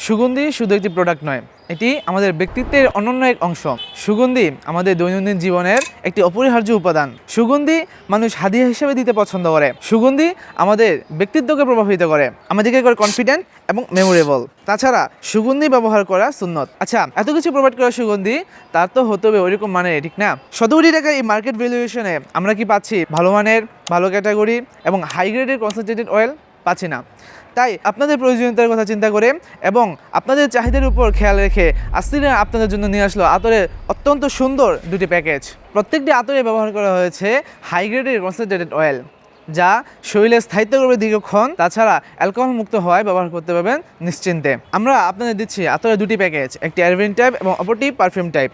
সুগন্ধি শুধু একটি প্রোডাক্ট নয়, এটি আমাদের ব্যক্তিত্বের অনন্য এক অংশ। সুগন্ধি আমাদের দৈনন্দিন জীবনের একটি অপরিহার্য উপাদান। সুগন্ধি মানুষ হাদিয়া হিসেবে দিতে পছন্দ করে। সুগন্ধি আমাদের ব্যক্তিত্বকে প্রভাবিত করে, আমাদেরকে করে কনফিডেন্ট এবং মেমোরেবল। তাছাড়া সুগন্ধি ব্যবহার করা সুন্নত। আচ্ছা, এত কিছু প্রোভাইড করা সুগন্ধি, তার তো হতে হবে ওইরকম মানে, ঠিক না? 100 কোটি টাকা এই মার্কেট ভ্যালুয়েশনে আমরা কি পাচ্ছি? ভালো মানের, ভালো ক্যাটাগরি এবং হাই গ্রেডের কনসেন্ট্রেটেড অয়েল পাচ্ছি না। তাই আপনাদের প্রয়োজনীয়তার কথা চিন্তা করে এবং আপনাদের চাহিদার উপর খেয়াল রেখে আজকে আপনাদের জন্য নিয়ে আসলো আতরের অত্যন্ত সুন্দর দুটি প্যাকেজ। প্রত্যেকটি আতরে ব্যবহার করা হয়েছে হাই গ্রেডের কনসেন্ট্রেটেড অয়েল, যা শরীরে স্থায়িত্ব করবে দীর্ঘক্ষণ। তাছাড়া অ্যালকোহল মুক্ত হওয়ায় ব্যবহার করতে পারবেন নিশ্চিন্তে। আমরা আপনাদের দিচ্ছি আতরের দুটি প্যাকেজ, একটি অ্যাডভেন্ট টাইপ এবং অপরটি পারফিউম টাইপ।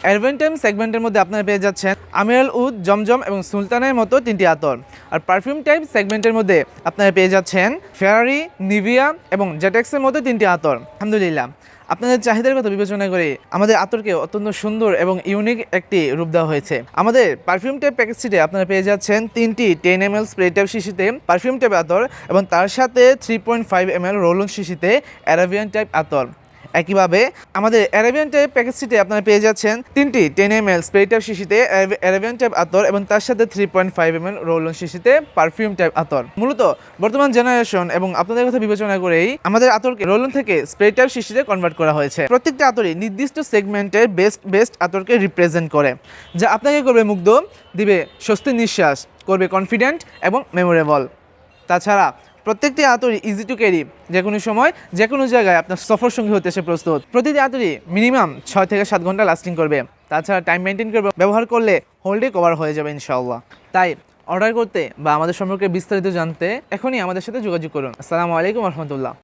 অ্যাডভেন্ট টাইপ সেগমেন্টের মধ্যে আপনারা পেয়ে যাচ্ছেন আমিরাল উদ, জমজম এবং সুলতানের মতো 3টি আতর। আর পারফিউম টাইপ সেগমেন্টের মধ্যে আপনারা পেয়ে যাচ্ছেন ফেরারি, নিভিয়া এবং জেটেক্সের মতো 3টি আতর। আলহামদুলিল্লাহ, আপনাদের চাহিদার কথা বিবেচনা করে আমাদের আতরকে অত্যন্ত সুন্দর এবং ইউনিক একটি রূপ দেওয়া হয়েছে। আমাদের পারফিউম টাইপ প্যাকেজটিতে আপনারা পেয়ে যাচ্ছেন 3টি 10 ml স্প্রে টাইপ শিশিতে পারফিউম টাইপ আতর এবং তার সাথে 3.5 ml রোল অন শিশিতে অ্যারাবিয়ান টাইপ আতর। একইভাবে আমাদের অ্যারাবিয়ান টাইপ প্যাকেজটিতে আপনারা পেয়ে যাচ্ছেন 3টি 10 ml স্প্রে টাইপ শিশিতে অ্যারাবিয়ান টাইপ আতর এবং তার সাথে 3.5 ml রোল অন শিশিতে পারফিউম টাইপ আতর। মূলত বর্তমান জেনারেশন এবং আপনাদের কথা বিবেচনা করেই আমাদের আতরকে রোল অন থেকে স্প্রে টাইপ শিশিতে কনভার্ট করা হয়েছে। প্রত্যেকটা আতরই নির্দিষ্ট সেগমেন্টের বেস্ট আতরকে রিপ্রেজেন্ট করে, যা আপনাকে করবে মুগ্ধ, দিবে স্বস্তির নিঃশ্বাস, করবে কনফিডেন্ট এবং মেমোরেবল। তাছাড়া প্রত্যেকটি আতরই ইজি টু ক্যারি, যে কোনো সময় যে কোনো জায়গায় আপনার সফর সঙ্গী হতে এসে প্রস্তুত। প্রতিটি আতরই মিনিমাম 6 থেকে 7 ঘন্টা লাস্টিং করবে। তাছাড়া টাইম মেনটেন করে ব্যবহার করলে হোল্ডে কভার হয়ে যাবে ইনশাআল্লাহ। তাই অর্ডার করতে বা আমাদের সম্পর্কে বিস্তারিত জানতে এখনই আমাদের সাথে যোগাযোগ করুন। আসসালামু আলাইকুম রহমতুল্লাহ।